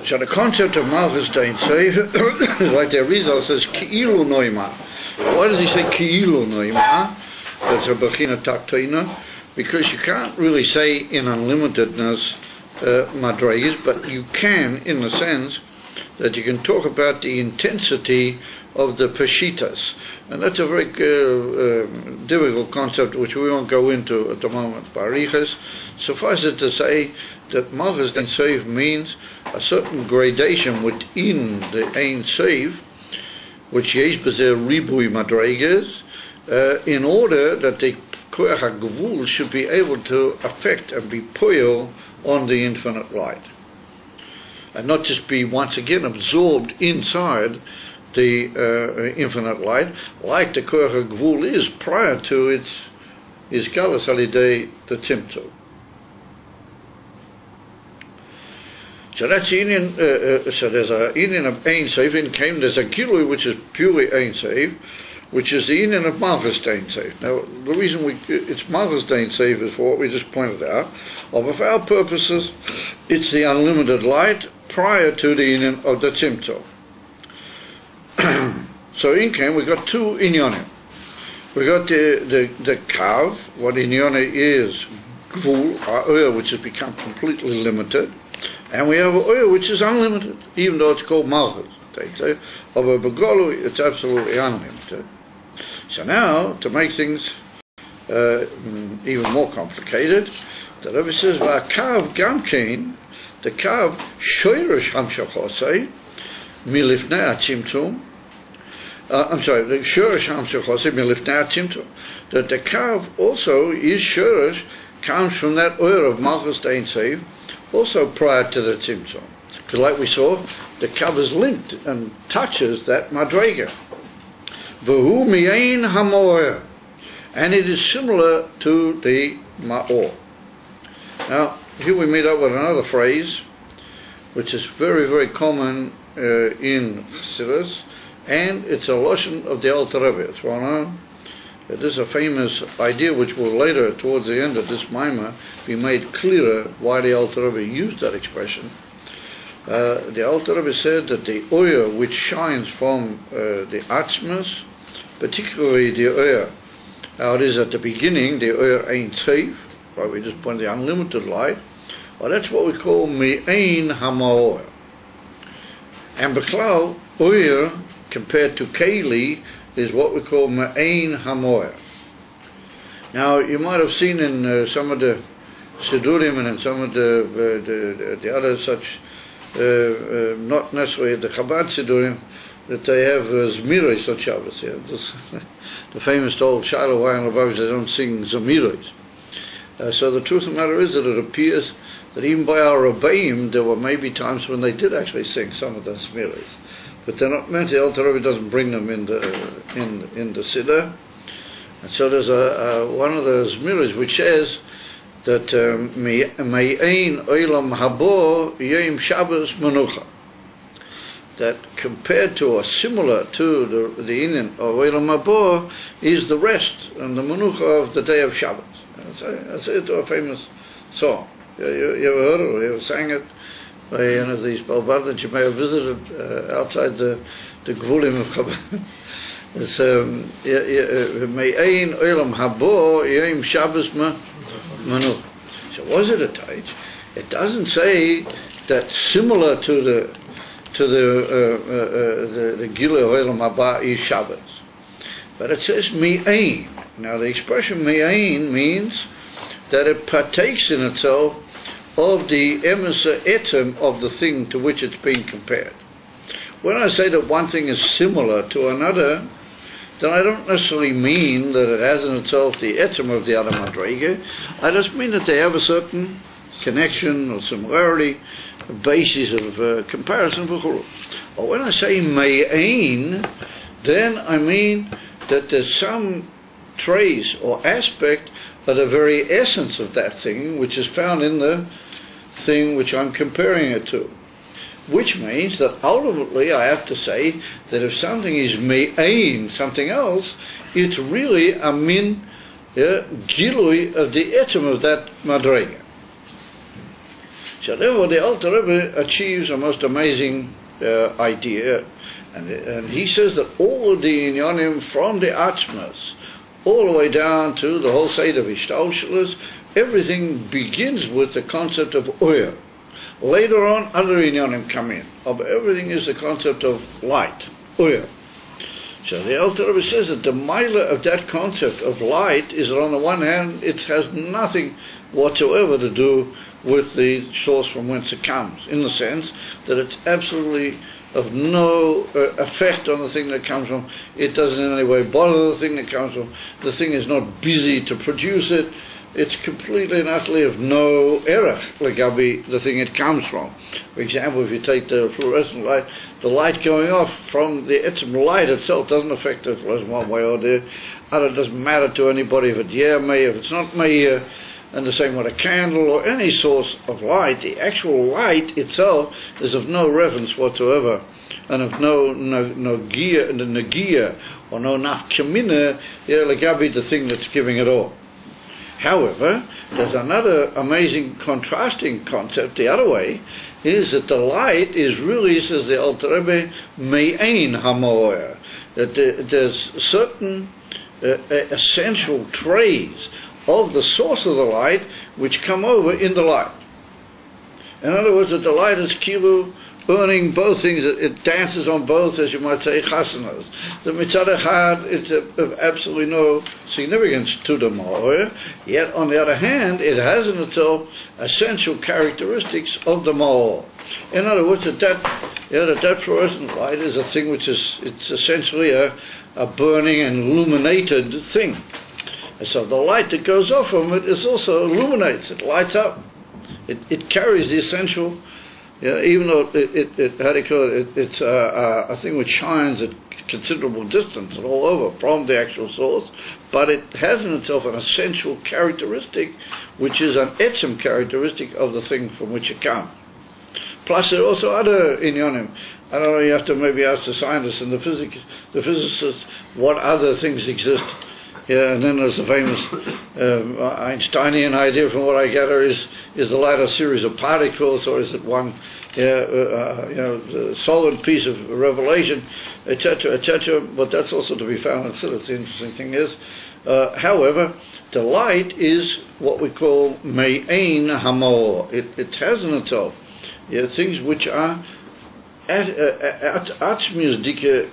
So the concept of Malchus Dein Seif is like the Rizal says, Ki'ilu Noima. Why does he say Ki'ilu Noima? That's a Bechina Taktoina. Because you can't really say in unlimitedness Madrigas, but you can in the sense that you can talk about the intensity of the Peshitas. And that's a very difficult concept which we won't go into at the moment. Barichas. Suffice it to say that Malchus Dein Seif means a certain gradation within the Ein Seif, which Yesh Bezer Ribui Madrigas, in order that the Koach HaGvul should be able to affect and be poil on the infinite light. And not just be once again absorbed inside the infinite light, like the Koach HaGvul is prior to its Galus Alidei the Tzimtzum. So that's the Indian, so there's a Indian of Ein Seif, in came there's a Gilui which is purely Ein Seif, which is the Indian of Malchus Dein Seif. Now, the reason it's Malchus Dein Seif is for what we just pointed out. Of our purposes, it's the unlimited light prior to the Indian of the Tzimtzum. So in came, we got two Inyanim. We got the Kav, what Inyane is, Gvul, our which has become completely limited. And we have oil which is unlimited, even though it's called Malchus. Of a Begolu, it's absolutely unlimited. So now, to make things even more complicated, the Rebbe says, V'akav gamkein, the kav shoyresh hamshachosei, milifnei atzimtzum. I'm sorry, the shoyresh hamshachosei milifnei atzimtzum. That the kav also is shoyresh, comes from that oil of Malchus Dein Seif, also prior to the Tzimtzum. Because like we saw, the kav is linked and touches that Madrega. V'hu mi'ein hamoer. And it is similar to the Ma'or. Now, here we meet up with another phrase, which is very, very common in Chassidus, and it's a Lashon of the Alter Rebbe. It's well known. It is a famous idea which will later, towards the end of this Maimah, be made clearer why the Alter Rebbe used that expression. The Alter Rebbe said that the oil which shines from the Atzmas, particularly the oil, how it is at the beginning, the oil Ein Seif, right, we just point the unlimited light, well, that's what we call Me'ein HaMa'or. And B'klal, oil, compared to Keli, is what we call Me'ein HaMa'or. Now, you might have seen in some of the Sidurim and in some of the other such, not necessarily the Chabad Sidurim, that they have Zmiros on Shabbos. Yeah. The famous old Shiloh Wayan Lubavitch, they don't sing Zmiros. So the truth of the matter is that it appears that even by our Rebbeim, there were maybe times when they did actually sing some of the Zmiros. But they're not meant. The Alter Rebbe doesn't bring them in the Siddur. And so there's one of the Zmiros which says that Me'ein Olam Habo Yom Shabbos Menucha. That compared to or similar to the Indian of Olam Habo is the rest and the Menucha of the day of Shabbos. That's it, a famous song. You ever heard it or you ever sang it? By one of these Balbar that you may have visited outside the Gvulim of Chabad. It's Me'ein Olam Habo Yom Shabbos Menucha. So was it a taich? It doesn't say that similar to the Gila of Olam Haba is Shabbos, but it says Me'ein. Now the expression Me'ein means that it partakes in itself of the emissary etem of the thing to which it's being compared. When I say that one thing is similar to another, then I don't necessarily mean that it has in itself the etem of the other madrega. I just mean that they have a certain connection or similarity, a basis of comparison. Or when I say me'ein, then I mean that there's some trace or aspect of the very essence of that thing which is found in the thing which I'm comparing it to. Which means that ultimately I have to say that if something is me'ein, something else, it's really a min gilui of the etem of that madrega. So therefore the Alter Rebbe achieves a most amazing idea, and he says that all of the inyanim from the Atzmas all the way down to the whole side of Ishtalshalas, everything begins with the concept of oyer. Later on, other inyanim come in. But everything is the concept of light, oyer. So the Alter Rebbe says that the milah of that concept of light is that on the one hand, it has nothing whatsoever to do with the source from whence it comes, in the sense that it's absolutely of no effect on the thing that comes from. It doesn't in any way bother the thing that comes from. The thing is not busy to produce it. It's completely and utterly of no erech legabi the thing it comes from. For example, if you take the fluorescent light, the light going off from the etzem light itself doesn't affect the fluorescent one way or the other. It doesn't matter to anybody if it's meir, if it's not meir. And the same with a candle or any source of light. The actual light itself is of no reference whatsoever, and of no nagia or no nafkamina legabi the thing that's giving it all. However, there's another amazing contrasting concept the other way, is that the light is really, says the Alter Rebbe, me'ein hamoer, that there's certain essential traits of the source of the light which come over in the light. In other words, that the light is kilu burning both things. It dances on both, as you might say, chasanas. The mitzad echad, it's of absolutely no significance to the ma'or, yet on the other hand, it has in itself essential characteristics of the ma'or. In other words, that fluorescent light is a thing which is, it's essentially a burning and illuminated thing. And so the light that goes off from it is also illuminates, it lights up. It carries the essential, even though it's a thing which shines at considerable distance and all over from the actual source, but it has in itself an essential characteristic, which is an etzem characteristic of the thing from which it comes. Plus there are also other inyanim. I don't know, you have to maybe ask the scientists and the physicists what other things exist. Yeah, and then there's the famous Einsteinian idea, from what I gather, is the light a series of particles, or is it one solid piece of revelation, etc., etc. But that's also to be found. That's the interesting thing is, however, the light is what we call me'ein hamor. It has in itself things which are atzmius dike.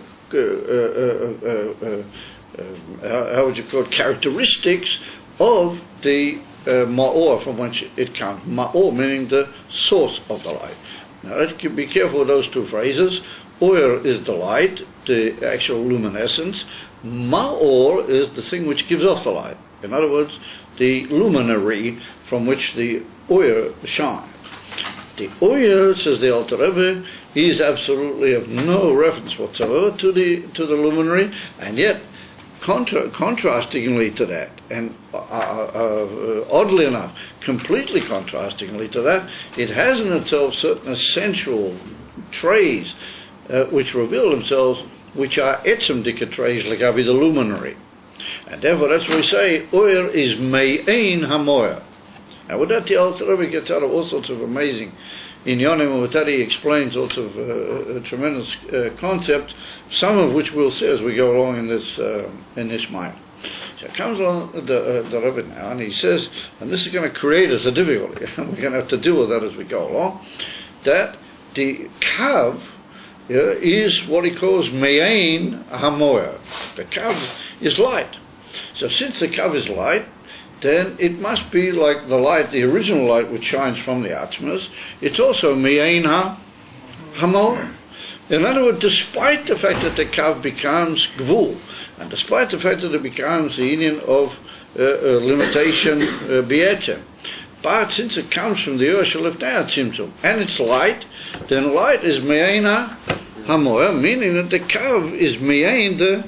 How would you call it, characteristics of the ma'or from which it comes. Ma'or meaning the source of the light. Now let's be careful with those two phrases. Oyer is the light, the actual luminescence. Ma'or is the thing which gives off the light. In other words, the luminary from which the oyer shines. The oyer, says the Alter Rebbe, is absolutely of no reference whatsoever to the luminary, and yet contrastingly to that, and oddly enough, completely contrastingly to that, it has in itself certain essential traits which reveal themselves, which are etzem dika traits, like the luminary. And therefore that's what we say, oyer is me'ein hamoyer. Now with that the Alter Rebbe gets out of all sorts of amazing inyanim, and with that he explains all sorts of tremendous concepts, some of which we'll see as we go along in this mind. So it comes along the Rebbe now, and he says, and this is going to create us a difficulty, and we're going to have to deal with that as we go along, that the kav is what he calls me'ein hamoyer. The kav is light. So since the kav is light, then it must be like the light, the original light which shines from the Atzmas. It's also me'ein hamoyer. In other words, despite the fact that the kav becomes gvul, and despite the fact that it becomes the union of limitation b'etzem, but since it comes from the Yerushalifnei Tzimtzum, and it's light, then light is me'ein hamoyer, meaning that the kav is me'ein the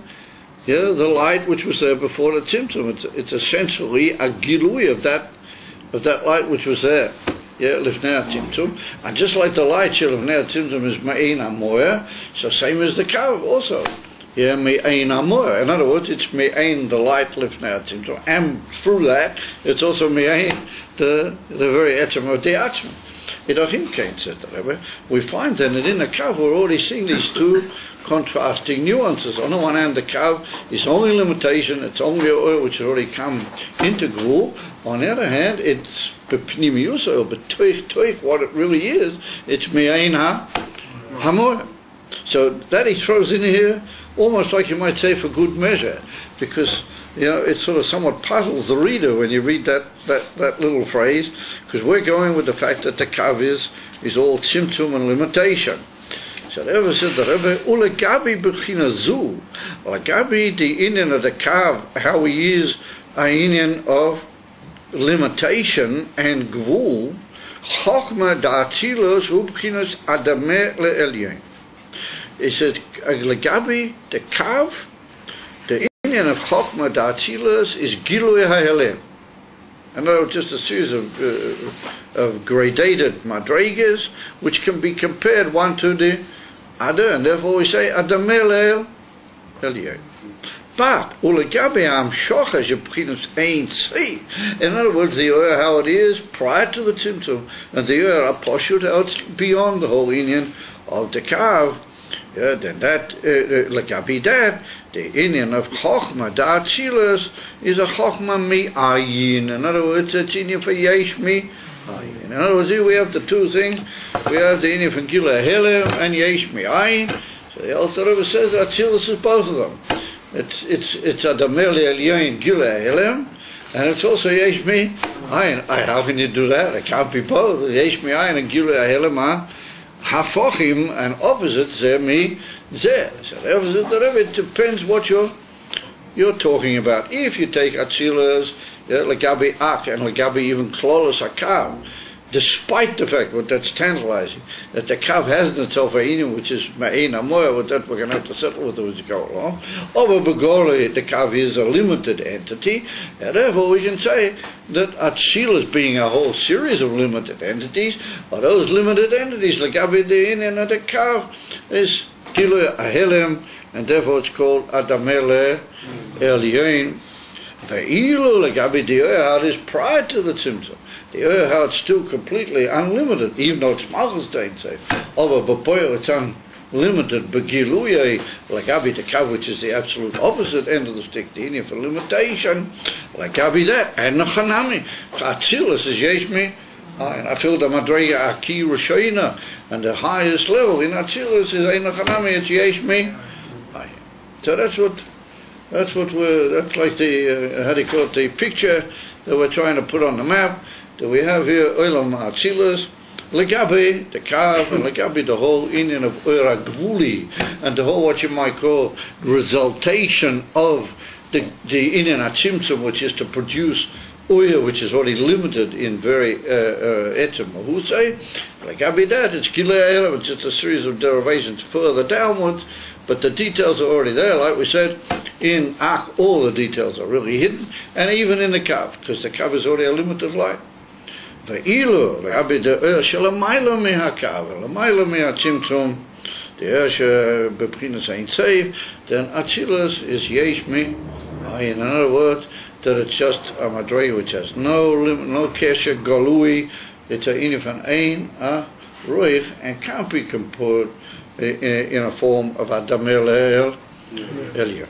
light which was there before the Tzimtzum. It's essentially a gilui of that light which was there. Lifnei Tzimtzum. And just like the light Lifnei Tzimtzum is me'ein hamoyer, so same as the kav also. Me'ein hamoyer. In other words, it's me'ein the light Lifnei Tzimtzum, and through that it's also me'ein the very etzem of the Atzma. Idachim says the Rebbe, we find then that in the Kav we're already seeing these two contrasting nuances. On the one hand, the Kav is only limitation, it's only oil which has already come into Gvul. On the other hand, it's Bepnimius oil, but Toich, what it really is, it's Me'ain HaMoya. So that he throws in here, almost like you might say for good measure, because it sort of somewhat puzzles the reader when you read that little phrase, because we're going with the fact that the Kav is all tzimtzum and limitation. So the Rebbe said, the Rebbe, Ulegabi b'china zu, Ulegabi the inyan of the Kav, how he is a inyan of limitation and gvul, Chochma da'atzilos hu b'chinas adameh le'elyon. He said, Ulegabi the Kav, the inyan of Chochma da'atzilos is Gilui ha'helem. And there are just a series of gradated madrigas which can be compared one to the other, and therefore we say Adameh le'elyon. But ulegabi ha'amshocha sheb'chinas ein tzvi. In other words, the oil how it is prior to the tzimtzum, and the oil aposhut how it's beyond the whole inyan of the Kav. Then that legabi that the inyan of Chochma da'atzilas is a Chochma mi'ayin. In other words, it's inyan for yesh mi'ayin. In other words, here we have the two things. We have the inyan for Gilui Helem and yesh mi'ayin. So the Alter Rebbe says that Atzilus is both of them. It's Adameh le'elyon Gilui Helem, and it's also yesh mi'ayin. How can you do that? It can't be both. Yesh mi'ayin and Gilui Helem are Hafochim and opposite zeh mi zeh. So it depends what you're talking about. If you take Atzilus, legabi Ak, and legabi even Klolos HaKav, despite the fact, but that's tantalizing, that the Kav has in itself a inyan which is Me'ain HaMoya, with that we're going to have to settle with it as we go along. Over Begoli, the Kav is a limited entity, and therefore we can say that Atzilus being a whole series of limited entities, are those limited entities, legabi the inyan of the Kav is Gilui Helem, and therefore it's called Adameh le'elyon. Ve'ilu legabi the oil is prior to the tzimtzum. The oil how it's still completely unlimited, even though it's Malchus Dain say. Over B'poil it's unlimited. Begiluyei legabi the Kav, which is the absolute opposite end of the stick, the inyan for limitation. Legabi that and Nachanami. Atzilus is yesh mi'ayin. And I feel the madriga aki rishona, and the highest level in Atzilus is ein Nachanami. It's yesh mi'ayin. So that's like the how do you call it, the picture that we're trying to put on the map. That we have here Olam Atzilus, legabi the Kav, and legabi the whole inyan of Ura Gvuli, and the whole what you might call resultation of the inyan Atzimtzum, which is to produce oil which is already limited in very etzem mahusay. Legabi that it's Gilui Helem, it's just a series of derivations further downwards. But the details are already there, like we said. In Ak, all the details are really hidden, and even in the Kav, because the Kav is already a limited light. Ve'ilu, legabi the oil shelamaylo mi'hakav, lemaylo mi'atzimtzum, the oil b'chinas ein tzvi, then Atzilus is yesh mi'ayin. In other words, that it's just a madriga which has no kesher galui. It's a inyan from ein roich and can't be compared in a form of Adameh le'elyon.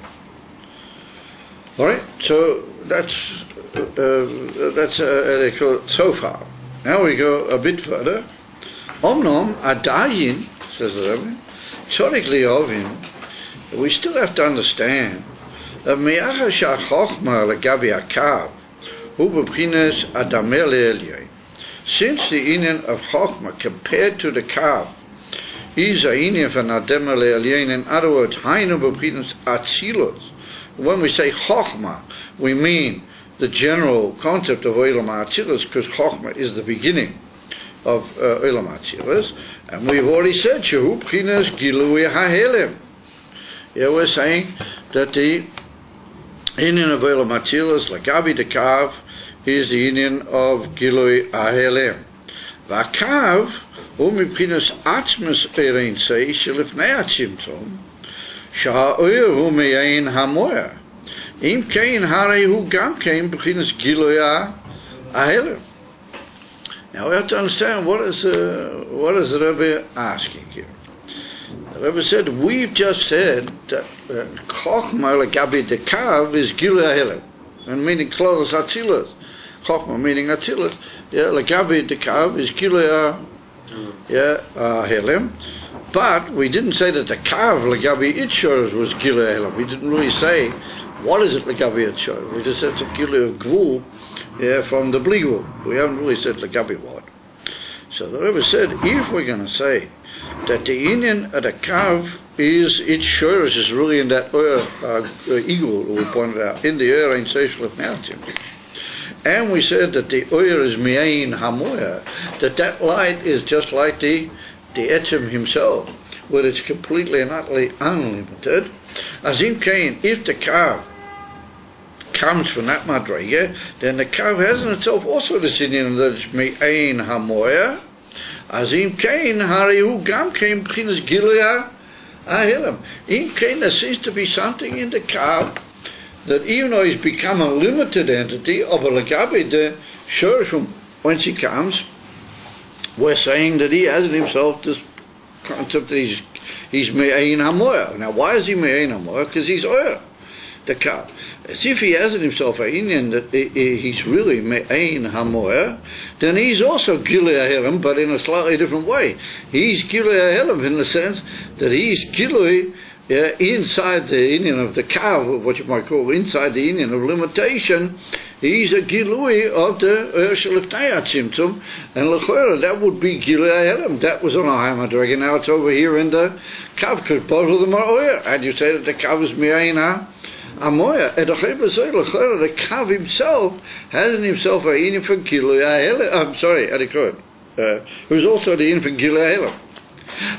All right, so that's so far. Now we go a bit further. Omnom adayin, says the Rebbe, tzorik li'ovin. We still have to understand that me'achar she'achochma legabi hakav hu b'chinas Adameh le'elyon. Since the inyan of chochma compared to the Kav is a inyan for Adameh le'elyon, in other words, hainu b'chinas Atzilus. When we say Chochma, we mean the general concept of Olam Atzilus, because Chochma is the beginning of Olam Atzilus, and we've already said Shehu B'chinas Gilui HaHelem. Here we're saying that the inyan of Olam Atzilus, legabi the Kav, is the inyan of Gilui HaHelem. V'akav hu mibchinas atzmus ein tzvi shelifnei atzimtzum. שהאויר הוא מעין המויה. אם כן, הרי הוא גם כן בחינת גילוי ההלם. Now we have to understand what is the Rebbe asking here. The Rebbe said, we've just said that Chochma legabi the kav is Gilui HaHelem, and meaning Kloros Atzilus. Chochma meaning Atzilus. Yeah, legabi the kav is Gilui HaHelem. But we didn't say that the kav legabi Itshor was Gilui HaHelem. We didn't really say what is it legabi Itshor. We just said it's a Gilui Gvul, from the Bli Gvul. We haven't really said legabi what. So the Rebbe said, if we're going to say that the inyan at a kav is its shores is really in that eagle we pointed out, in the Ein Sof Lefnei, and we said that the is mi'ayin hamoya, that light is just like the etzem himself, where it's completely and utterly unlimited. As in Cain, if the kav comes from that madrega, then the kav has in itself also the inyan that it's mi'ayin hamoya. As in Cain, Harihu Gam came B'chinas Gilui HaHelem. In Cain, there seems to be something in the kav that even though he's become a limited entity of a legabi, the shorish from whence he comes, we're saying that he has in himself this concept that he's me'ayin hamoya. Now, why is he me'ayin hamoya? Because he's oyer, the kav. As if he has in himself an inyan that he's really me'ayin hamoya, then he's also Gilui HaHelem, but in a slightly different way. He's Gilui HaHelem in the sense that he's Gilui inside the inyan of the kav, what you might call inside the inyan of limitation. He's a Gilui of the Lefnei Tzimtzum, and l'chora that would be Gilui HaHelem. That was on a higher madrega. Now it's over here in the kav, because both of them are oyer. And you say that the kav is me'ayin hamoya. And the kav himself has in himself an inyan for Gilui HaHelem. I'm sorry, Adikod, who's also the inyan for Gilui HaHelem.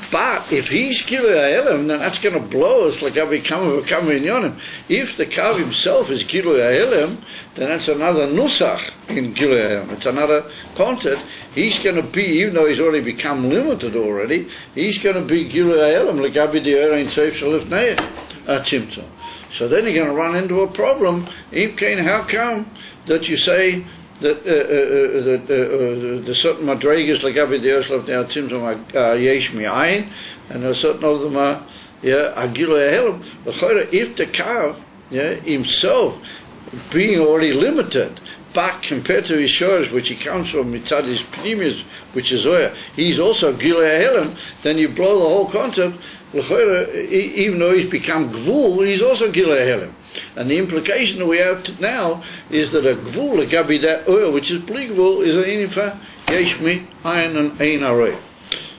But if he's Gilui HaHelem, then that's going to blow us like I become in Yonim. If the kav himself is Gilui HaHelem, then that's another nusach in Gilui HaHelem. It's another content. He's going to be, even though he's already become limited already, he's going to be Gilui HaHelem like I be the Ein Sof Lefnei Tzimtzum. So then you're going to run into a problem. How come that you say that the certain madregas like Abi the Yoslov now Tzimtzum yesh mi'ayin, and there are certain of them are Gilui HaHelem. If the kav himself being already limited, but compared to his shores, which he comes from mitzad his pnimius, which is oyer, he's also Gilui HaHelem, then you blow the whole concept. Even though he's become gvul, he's also Gilui HaHelem. And the implication that we have now is that a gvul, a gabi that oil, which is Bli Gvul, is an inyan yesh mi'ayin and ein arei.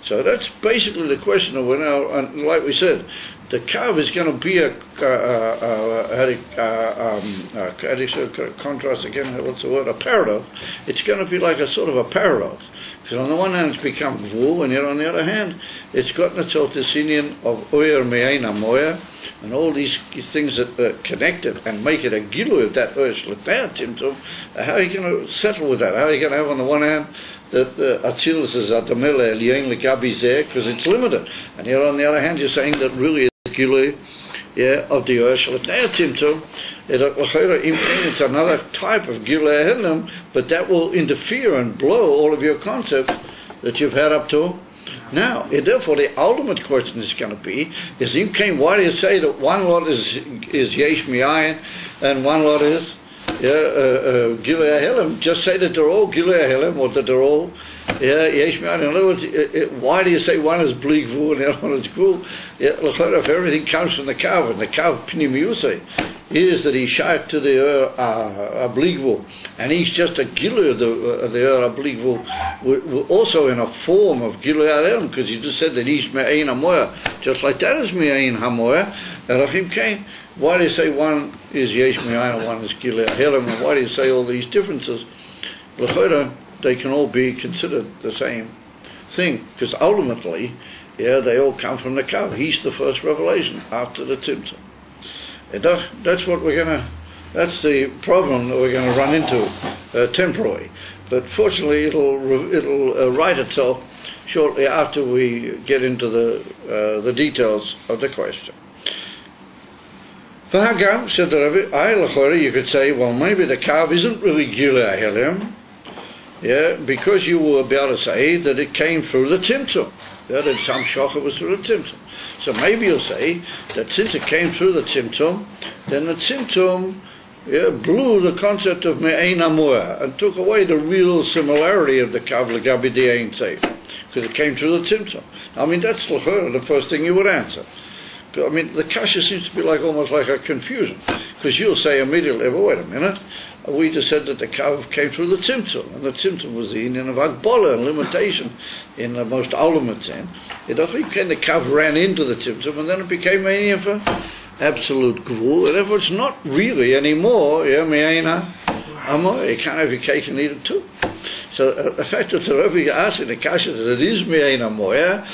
So that's basically the question that we're now, and like we said, the kav is going to be a contrast again, what's the word, a paradox. It's going to be like a sort of a paradox. Because on the one hand it's become gvul, and yet on the other hand it's gotten itself this inyan of oyer me'ayin hamoya, and all these things that connect it and make it a gilui of that oyer Lefnei Tzimtzum. How are you going to settle with that? How are you going to have on the one hand that Atzilus is Adamele Elyon Legabi Zeh, because it's limited, and yet on the other hand you're saying that really it's gilui of the oyer Lefnei Tzimtzum. It's another type of Gilui HaHelem, but that will interfere and blow all of your concepts that you've had up to now. And therefore, the ultimate question is going to be: why do you say that one lot is yesh mi'ayin and one lot is Gilui HaHelem? Just say that they're all Gilui HaHelem, or that they're all yesh mi'ayin. In other words, why do you say one is Bli Gvul and the other one is Gvul? If everything comes from the kav, and the kav pnimiusay is that he's shaykh to the Bli Gvul, and he's just a Gilui of the Bli Gvul, also in a form of Gilui HaHelem, because you just said that he's me'ayin hamoya, just like that is me'ayin hamoya. Erachim Kain, why do you say one is yesh mi'ayin and one is Gilui HaHelem, and why do you say all these differences? L'chora, they can all be considered the same thing, because ultimately, they all come from the kav. He's the first revelation after the Tzimtzum. That's what that's the problem that we're going to run into temporarily. But fortunately, it'll right itself shortly after we get into the details of the question. V'hagam, said the Rebbe, you could say, well, maybe the kav isn't really Gilui HaHelem. because you were about to say that it came through the Tzimtzum. That some shocha was through the Tzimtzum. So maybe you'll say that since it came through the Tzimtzum, then the Tzimtzum blew the concept of me'ein amoya and took away the real similarity of the kav l'gabi the ein seif, because it came through the Tzimtzum. I mean, that's the first thing you would answer. I mean, the kasha seems to be almost like a confusion, because you'll say immediately, well, wait a minute, we just said that the kav came through the Tzimtzum, and the Tzimtzum was the union of Agbola and limitation in the most ultimate sense. The kav ran into the Tzimtzum, and then it became a union for absolute gvul, and therefore it's not really anymore, me'eina amoy. You can't have your cake and eat it too. So the fact that the Rebbe asking the kasha that it is me'eina amoy,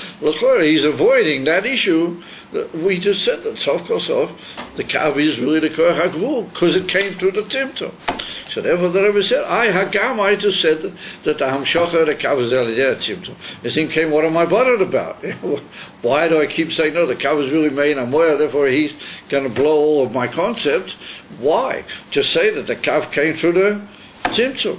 he's avoiding that issue. We just said that sof the kav is really the koach hagvul because it came through the Tzimtzum. So therefore the Rebbe said, I just said that the hamshacha the kav is elideh Tzimtzum. This thing came, what am I bothered about? Why do I keep saying no? The kav is really me'eina amoy, therefore he's going to blow all of my concepts. Why? Just say that the kav came through the Tzimtzum.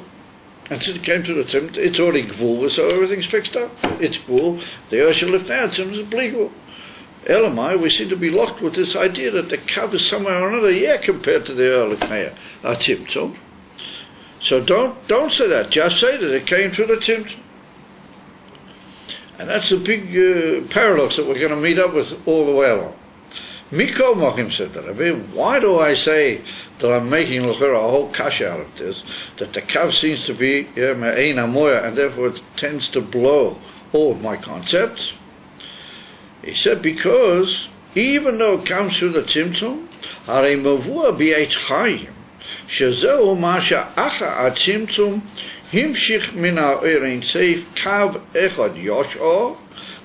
And since it came to the Tzimtzum, it's already gvul, so everything's fixed up. It's gvul. The Ursha lift now, Tzimtzum is bligvul. Elamai, we seem to be locked with this idea that the kav is somewhere or another, compared to the Tzimtzum. Tzimtzum. So don't say that. Just say that it came through the Tzimtzum. And that's a big paradox that we're going to meet up with all the way along. Miko Mochim said that. Why do I say that I'm making a whole kasha out of this? That the kav seems to be me'ein amoya, and therefore it tends to blow all of my concepts. He said because even though it comes through the Tzimtzum, harei mavua bi'eit chayim, shezeu ma she'acha atzimtzum himshich min ha'oir ein seif kav echad yosho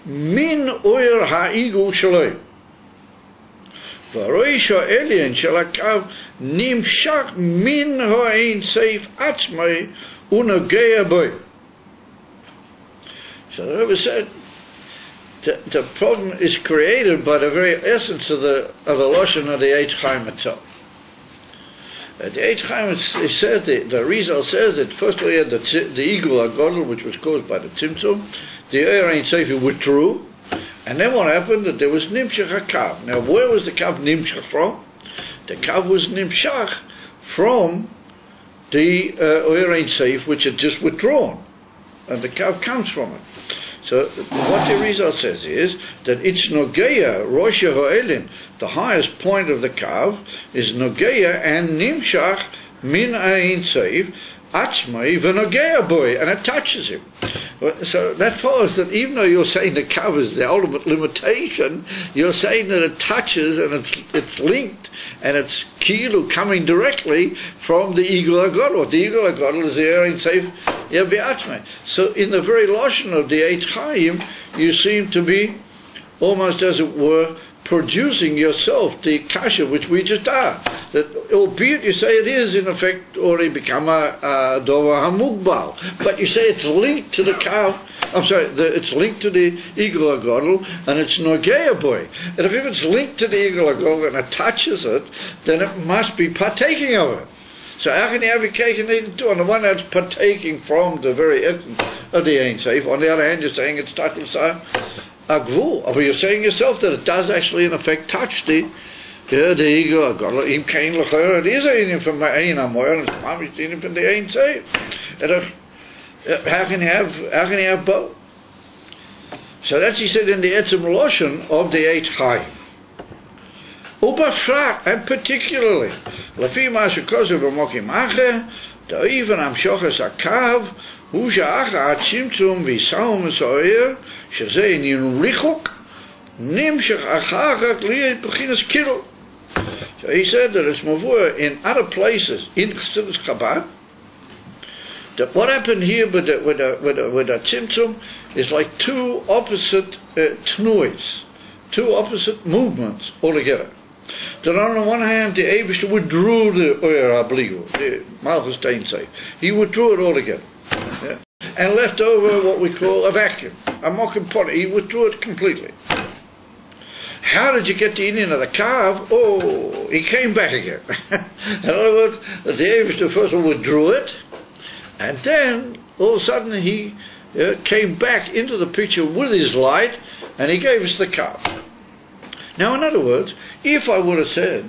min oir ha'igul shaloi. והראש העליון של הקו נמשך מן האין סעיף עצמי ונוגע בו. So the Rebbe said the problem is created by the very essence of the lashon of the Eitz Chaim itself. The Eitz Chaim said the Rizal says that first we had the Igul HaGodol, which was caused by the Tzimtzum. The Oir Ein Seif withdrew. And then what happened? That there was Nimshach HaKav. Now, where was the Kav Nimshach from? The Kav was Nimshach from the Oir Ein Seif, which had just withdrawn. And the Kav comes from it. So, what the result says is that it's Nogeya, Rosh HaElin, the highest point of the Kav, is Nogeya and Nimshach Min Ein Seif, Atzmai v'nogea boy, and it touches him. So that follows that even though you're saying the kav is the ultimate limitation, you're saying that it touches and it's linked and it's kilu coming directly from the Igul HaGodol. The Igul HaGodol is the Ein Seif Yavi'atzmai. So in the very lashon of the Eitz Chaim, you seem to be almost, as it were, producing yourself the kasha which we just are. That albeit you say it is in effect already become a dover hamugbal, but you say it's linked to the kav. I'm sorry, it's linked to the Igul HaGodol and it's Nogeya boy. And if it's linked to the Igul HaGodol and it touches it, then it must be partaking of it. So how can you have your cake and eat it too? On the one hand, it's partaking from the very essence of the Ein Seif. On the other hand, you're saying it's tachlis agvul. But you're saying yourself that it does actually in effect touch the Igul HaGodol. Im kein lecher, it is a union from me'ein amoy, and it's mamish the union from the Ein Seif. And how can you have both? So that's, he said, in the etzem lashon of the Eitz Chaim. Ubafra, and particularly, Lafi Mashakosu B'Mokim Acher, the even Amshochas Akav, Hu Sha'acha Atzimtzum V'Saum So'er, Shazei Nin Richuk, Nimshach Achachak Li'et B'chinas Kilo. So he said that it's mavur in other places in Chassidus Chabad. That what happened here with the Tzimtzum is like two opposite tnuis, two opposite movements altogether. That on the one hand, the Eibishter withdrew the Oyer HaBligu, the Malchus Ein Seif. He withdrew it altogether. Yeah? And left over what we call a vacuum, a mokim pot. He withdrew it completely. How did you get the Indian of the Kav? Oh, he came back again. In other words, the Eibishter first of all withdrew it, and then all of a sudden he came back into the picture with his light, and he gave us the calf. Now, in other words, if I would have said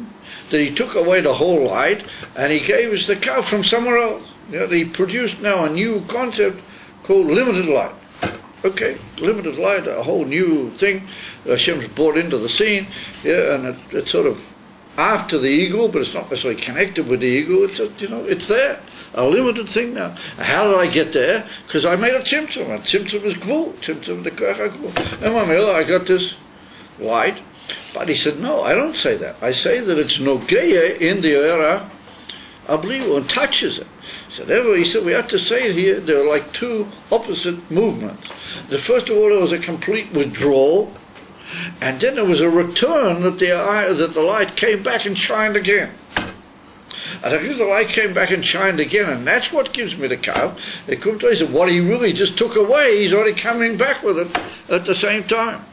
that he took away the whole light and he gave us the calf from somewhere else, he produced now a new concept called limited light. Okay, limited light, a whole new thing Hashem's brought into the scene, and it's sort of after the eagle, but it's not necessarily connected with the eagle. It's it's there, a limited thing now. How did I get there? Because I made a tzimtzum, and tzimtzum is gvul, tzimtzum the koach hagvul. And I got this light, but he said, no, I don't say that. I say that it's nogeya in the era abliu and touches it. So therefore, he said, we have to say it here, there are like two opposite movements. The first of all, there was a complete withdrawal, and then there was a return that the light came back and shined again. And if the light came back and shined again, and that's what gives me the calf, it comes to say, what he really just took away, he's already coming back with it at the same time.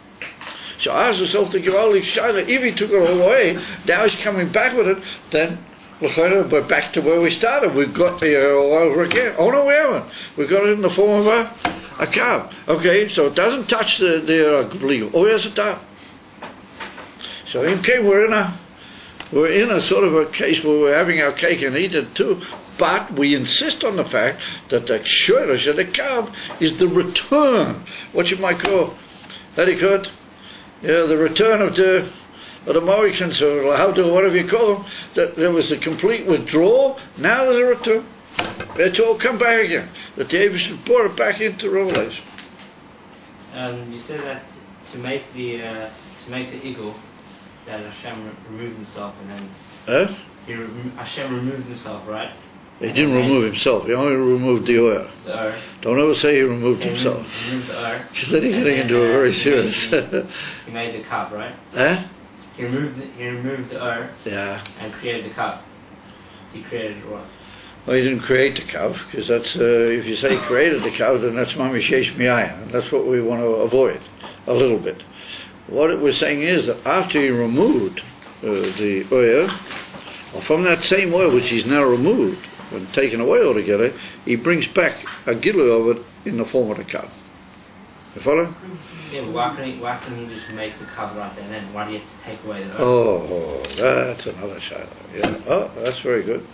So I asked myself to give only Shaila, if he took it away, now he's coming back with it, then we're back to where we started. We've got the all over again. Oh no, we haven't. We've got it in the form of a calf. Okay, so it doesn't touch the legal. Oh yes, it does. So in case we're in a sort of a case where we're having our cake and eat it too, but we insist on the fact that the shurish of the calf is the return, what you might call, the return of the Mohicans, or whatever you call them, that there was a complete withdrawal, now there's a return. It's all come back again. That the Eibusher brought it back into Revelation. You said that to make the eagle, that Hashem removed himself, and then Hashem removed himself, right? He didn't remove himself. He only removed the oil. The oil. Don't ever say he removed himself. He removed the oil. Because then you're getting into a very serious. He made the cup, right? He removed the oil. Yeah. And created the cup. He created what? Well, he didn't create the calf, because that's if you say he created the calf, then that's mamish yesh mi'ayin, and that's what we want to avoid a little bit. What we're saying is that after he removed the oil, or from that same oil which he's now removed and taken away altogether, he brings back a gilu of it in the form of the calf. You follow? Yeah, but why couldn't he just make the cup right there and then? Why do you have to take away the oil? Oh, that's another shayla. Yeah. Oh, that's very good.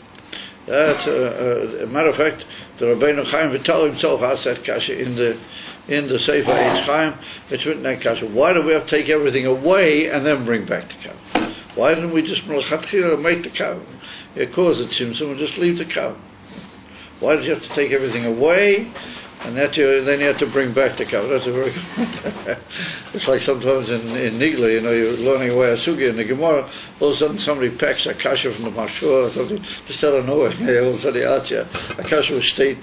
That's a matter of fact, the Rabbeinu Chaim Vital himself asked that kasha in the Sefer Eitz Chaim. It's written that kasha. Why do we have to take everything away and then bring back the cow? Why didn't we just make the cow? It caused it seems someone just leave the cow. Why did you have to take everything away and then you have to bring back the cow? That's a very good. It's like sometimes in Nigla, you're learning away a sugi in the Gemara, all of a sudden somebody packs a kasha from the Mashur or something, just out of nowhere, all of a sudden a kasha was state,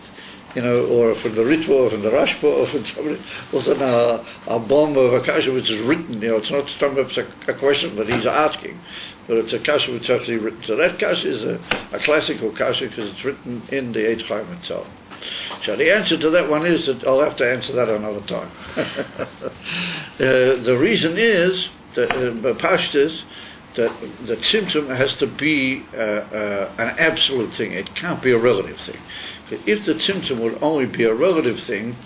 or from the Ritva, or from the Rashba, or from somebody, all of a sudden a bomb of a kasha which is written, it's not a question that he's asking, but it's a kasha which is actually written. So that kasha is a classical kasha because it's written in the Eitz Chaim itself. So the answer to that one is that I'll have to answer that another time. The reason is that Pashtus, that the tzimtzum has to be an absolute thing. It can't be a relative thing. If the tzimtzum would only be a relative thing,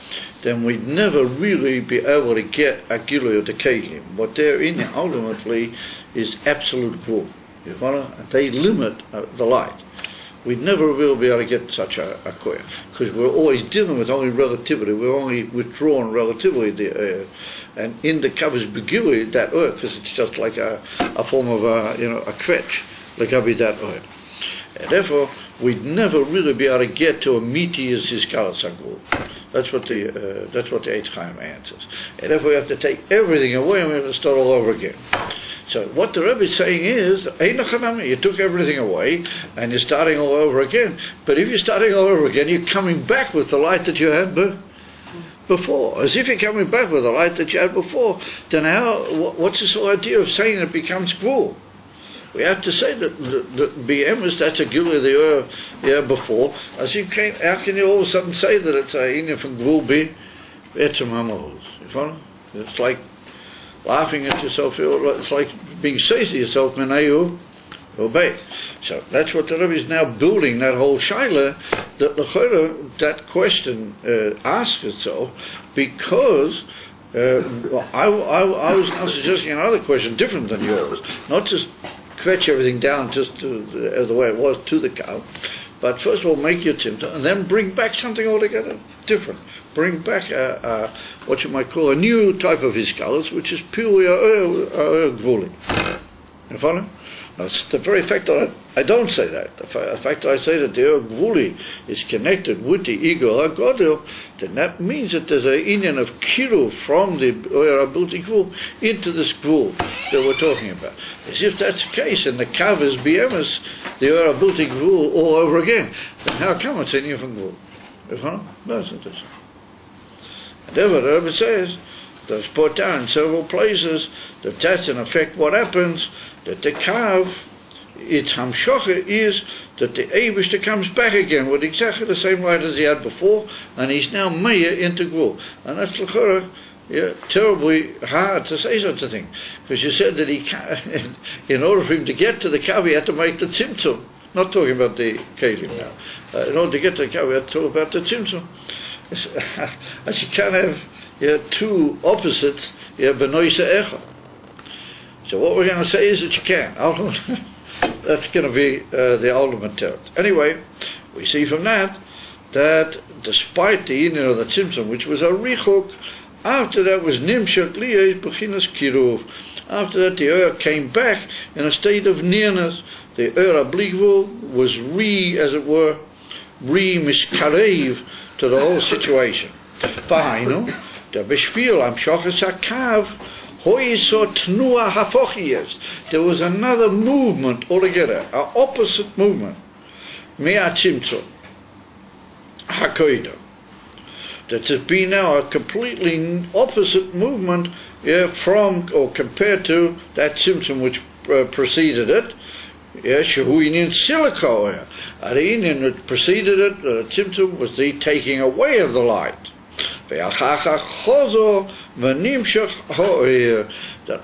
then we'd never really be able to get a gilui of the kelim. What they're in ultimately is absolute gvul. You follow? And they limit the light. We'd never will be able to get such a koyach, because we're always dealing with only relativity. We're only withdrawn relatively, and in the covers begili that earth, because it's just like a form of a kvetch, like that earth. And therefore, we'd never really be able to get to a miti as his kalasagul. That's what the Eitz Chaim answers. And therefore, we have to take everything away and we have to start all over again. So what the Rebbe is saying is, you took everything away and you're starting all over again. But if you're starting all over again, you're coming back with the light that you had before. As if you're coming back with the light that you had before. Then what's this whole idea of saying it becomes gvul? We have to say that the BMs, that's a gvul of the year before. As you can't, how can you all of a sudden say that it's a inyan from gvul be etzem hamalchus? You follow? It's like laughing at yourself. It's like being say to yourself, Menayu obey. So that's what the Rebbe is now building, that whole shaila, that question asks itself, because I was now suggesting another question different than yours, not just stretch everything down just the way it was to the cow, but first of all make your tzimtzum and then bring back something altogether different. Bring back what you might call a new type of hiskalus, which is purely a gvulim. You follow? Now, it's the very fact that I don't say that. The fact that I say that the gvuli is connected with the ego hagodel, then that means that there's an inyan of kiru from the abulti gvul into this gvul that we're talking about. As if that's the case, and the kav is biemus, the abulti gvul all over again. Then how come it's inyan from gvul? You follow? That's interesting. And then what the Rebbe says, that's put down in several places, that's in effect what happens, that the kav, its hamshocha is that the Eibishter comes back again with exactly the same light as he had before, and he's now meir into gvul. And that's l'chora, terribly hard to say such a thing, because you said that he can't, in order for him to get to the kav, he had to make the tzimtzum. Not talking about the kelim now. In order to get to the kav, we had to talk about the tzimtzum. As you can't have two opposites, benoisa echad. So what we're going to say is that you can. That's going to be the ultimate test. Anyway, we see from that despite the inyan of the tzimtzum, which was a richuk, after that was nimshak liyeh b'chinas kiruv. After that, the Ur came back in a state of nearness. The Ur abligvul was as it were, mishkarev to the whole situation. V'hainu, the b'shvil amshachas hakav. There was another movement altogether, an opposite movement, me'atzimtzum hakoida. That has been now a completely opposite movement from or compared to that tzimtzum which preceded it. Shehu inyan silika. The inyan that preceded it, the tzimtzum, was the taking away of the light. That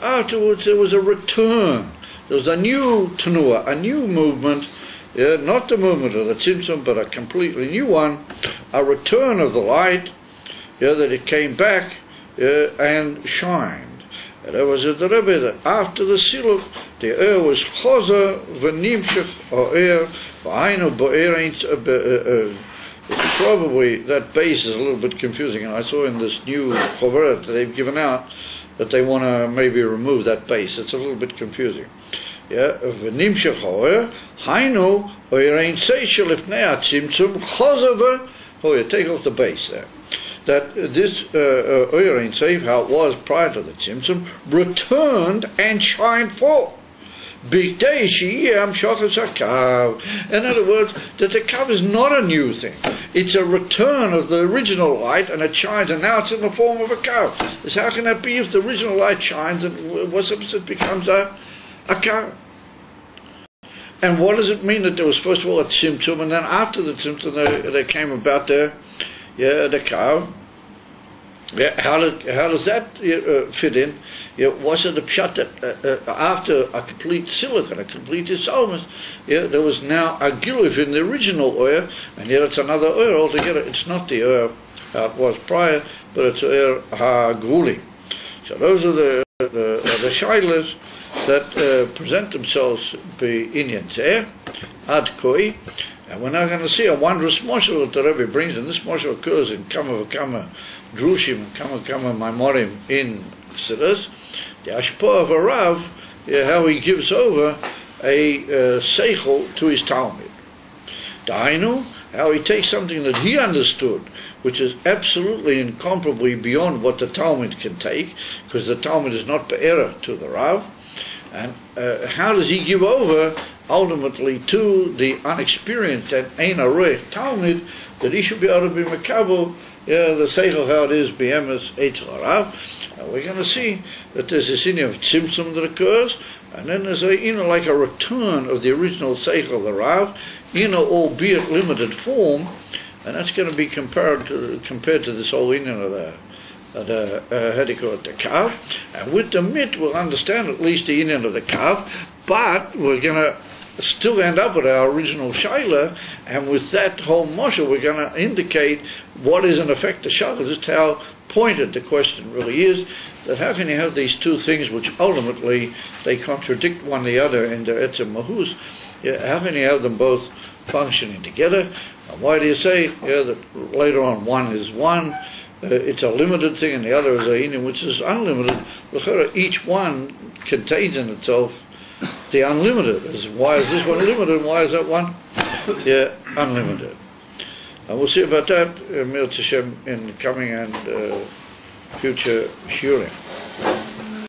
afterwards there was a return. There was a new tenua, a new movement, not the movement of the tzimtzum, but a completely new one, a return of the light, that it came back and shined. And there was the Rebbe that after the siluk, the air was chozer v'nimshach ha'er v'ainu bo'er. It's probably, that base is a little bit confusing, and I saw in this new choveret that they've given out that they want to maybe remove that base. It's a little bit confusing. V'nimshach ha'er hainu o'erein seishel ifnei atzimtzum chozer v'hoyer. Take off the base there. That this o'erein seif, how it was prior to the tzimtzum, returned and shined forth. In other words, that the kav is not a new thing. It's a return of the original light, and it shines, and now it's in the form of a kav. So how can that be if the original light shines and what's up, it becomes a kav? And what does it mean that there was first of all a tzimtzum, and then after the tzimtzum there came about the kav? How does that fit in? Was it a pshat that after a complete siluk and a complete isalmus, there was now a giluf in the original oil, and yet it's another oil altogether. It's not the oil it was prior, but it's oil ha'gvuli. So those are the shaylas that present themselves by inyan tzeh ad koi. And we're now going to see a wondrous moshel that the Rebbe brings, and this moshel occurs in Kama V'Kama Drushim, Kama V'Kama Maimorim in Chassidus. The Ashpah of a Rav, how he gives over a seichel to his Talmud. Dainu, how he takes something that he understood, which is absolutely incomparably beyond what the Talmud can take, because the Talmud is not be'era to the Rav, and how does he give over ultimately to the unexperienced and ein aroich Talmud, that he should be able to be mekabel the seichel how it is b'emes eitz harav. We're going to see that there's this inyan of tzimtzum that occurs, and then there's a like a return of the original seichel the rav in a albeit limited form, and that's going to be compared to this whole inyan of the kav. And with the mit we'll understand at least the inyan of the kav, but we're going to still end up with our original Shaila, and with that whole Moshe we're going to indicate what is in effect the Shaila. Just how pointed the question really is, that how can you have these two things which ultimately they contradict one the other in their Etzem Mahus? How can you have them both functioning together? And why do you say that later on one is one, it's a limited thing, and the other is a Indian which is unlimited? Each one contains in itself the unlimited. Why is this one limited and why is that one unlimited? And we'll see about that, Mir Hashem, in coming and future shiurim.